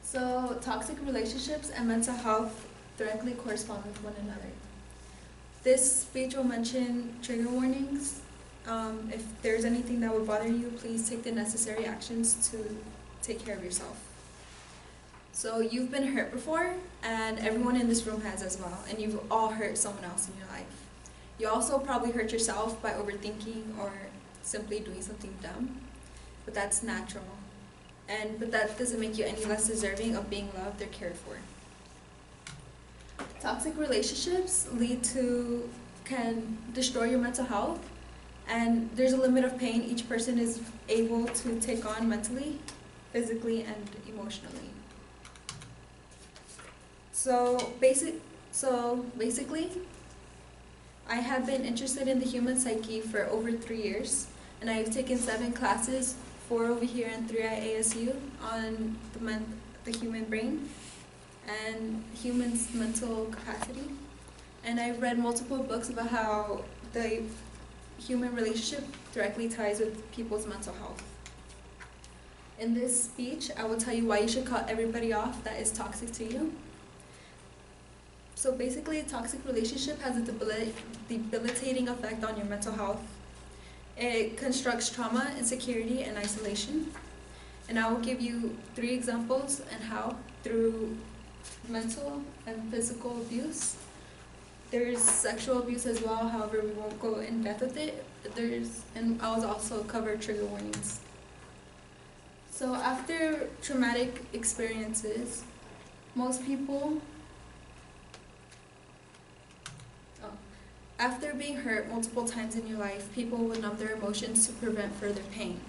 So, toxic relationships and mental health directly correspond with one another. This speech will mention trigger warnings. If there's anything that would bother you, please take the necessary actions to take care of yourself. So, you've been hurt before, and everyone in this room has as well, and you've all hurt someone else in your life. You also probably hurt yourself by overthinking or simply doing something dumb, but that's natural. But that doesn't make you any less deserving of being loved or cared for. Toxic relationships can destroy your mental health, and there's a limit of pain each person is able to take on mentally, physically, and emotionally. So basically, I have been interested in the human psyche for over 3 years, and I've taken 7 classes, 4 over here and 3 at ASU, on the human brain and human's mental capacity. And I've read multiple books about how the human relationship directly ties with people's mental health. In this speech, I will tell you why you should cut everybody off that is toxic to you. So basically, a toxic relationship has a debilitating effect on your mental health. It constructs trauma, insecurity, and isolation. And I will give you 3 examples and how through mental and physical abuse. There's sexual abuse as well, however we won't go in depth with it. And I will also cover trigger warnings. So after traumatic experiences, most people after being hurt multiple times in your life, people will numb their emotions to prevent further pain.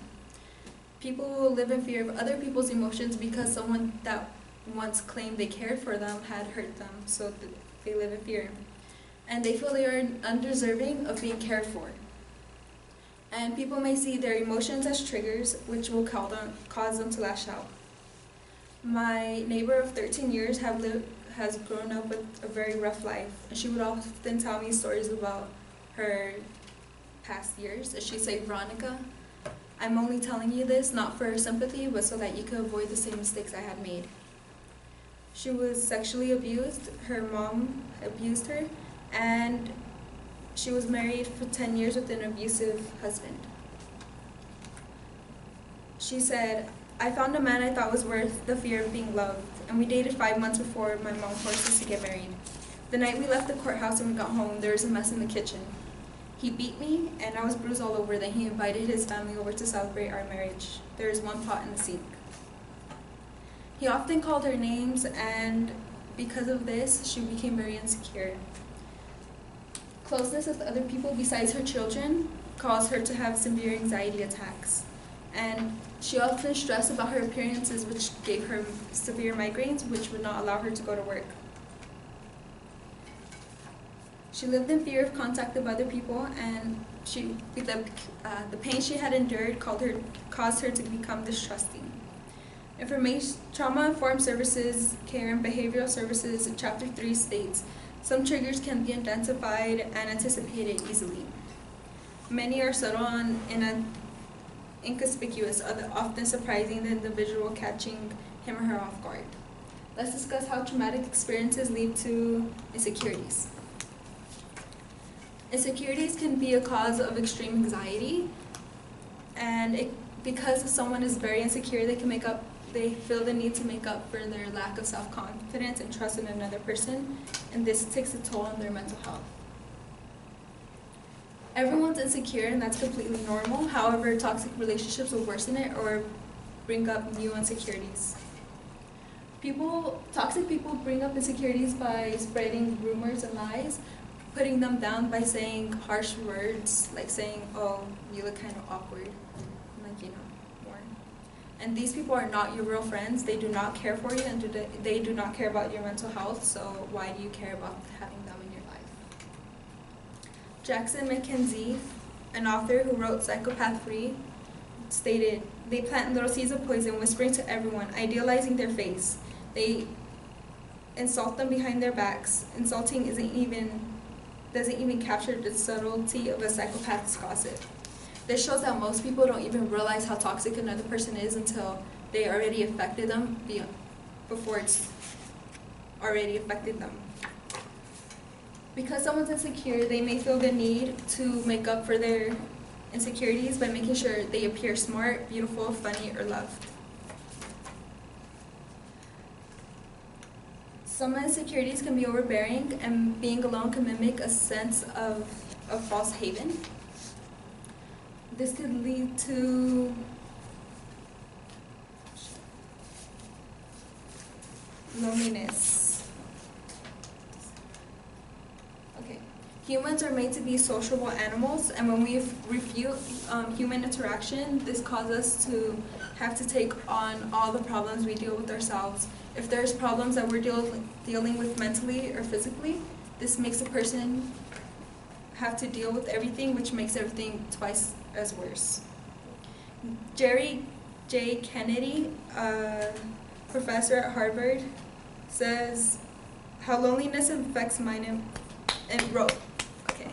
People will live in fear of other people's emotions because someone that once claimed they cared for them had hurt them, so they live in fear. And they feel they are undeserving of being cared for. And people may see their emotions as triggers, which will cause them to lash out. My neighbor of 13 years has grown up with a very rough life, and she would often tell me stories about her past years. She'd say, "Veronica, I'm only telling you this not for sympathy, but so that you could avoid the same mistakes I had made." She was sexually abused. Her mom abused her, and she was married for 10 years with an abusive husband. She said, "I found a man I thought was worth the fear of being loved, and we dated 5 months before my mom forced us to get married. The night we left the courthouse and we got home, there was a mess in the kitchen. He beat me, and I was bruised all over. Then he invited his family over to celebrate our marriage. There is one pot in the sink." He often called her names, and because of this, she became very insecure. Closeness with other people besides her children caused her to have severe anxiety attacks. And she often stressed about her appearances, which gave her severe migraines, which would not allow her to go to work. She lived in fear of contact with other people, and the pain she had endured caused her to become distrusting. Trauma-informed services, care, and behavioral services in Chapter 3 states, some triggers can be identified and anticipated easily. Many are subtle and inconspicuous, often surprising the individual, catching him or her off guard. Let's discuss how traumatic experiences lead to insecurities. Insecurities can be a cause of extreme anxiety, and because someone is very insecure, they feel the need to make up for their lack of self-confidence and trust in another person, and this takes a toll on their mental health. Everyone's insecure, and that's completely normal. However, toxic relationships will worsen it or bring up new insecurities. Toxic people bring up insecurities by spreading rumors and lies, putting them down by saying harsh words, like saying, "Oh, you look kind of awkward," more. And these people are not your real friends. They do not care for you, and they do not care about your mental health, so why do you care about having them in your life? Jackson McKenzie, an author who wrote Psychopath Free, stated, "They plant little seeds of poison, whispering to everyone, idealizing their face. They insult them behind their backs. Insulting doesn't even capture the subtlety of a psychopath's gossip." This shows that most people don't even realize how toxic another person is until they already affected them before it's already affected them. Because someone's insecure, they may feel the need to make up for their insecurities by making sure they appear smart, beautiful, funny, or loved. Some insecurities can be overbearing, and being alone can mimic a sense of a false haven. This could lead to loneliness. Okay. Humans are made to be sociable animals, and when we refute human interaction, this causes us to have to take on all the problems we deal with ourselves. If there's problems that we're dealing with mentally or physically, this makes a person have to deal with everything, which makes everything twice as worse. Jerry J. Kennedy, a professor at Harvard, says how loneliness affects mind and wrote. Okay.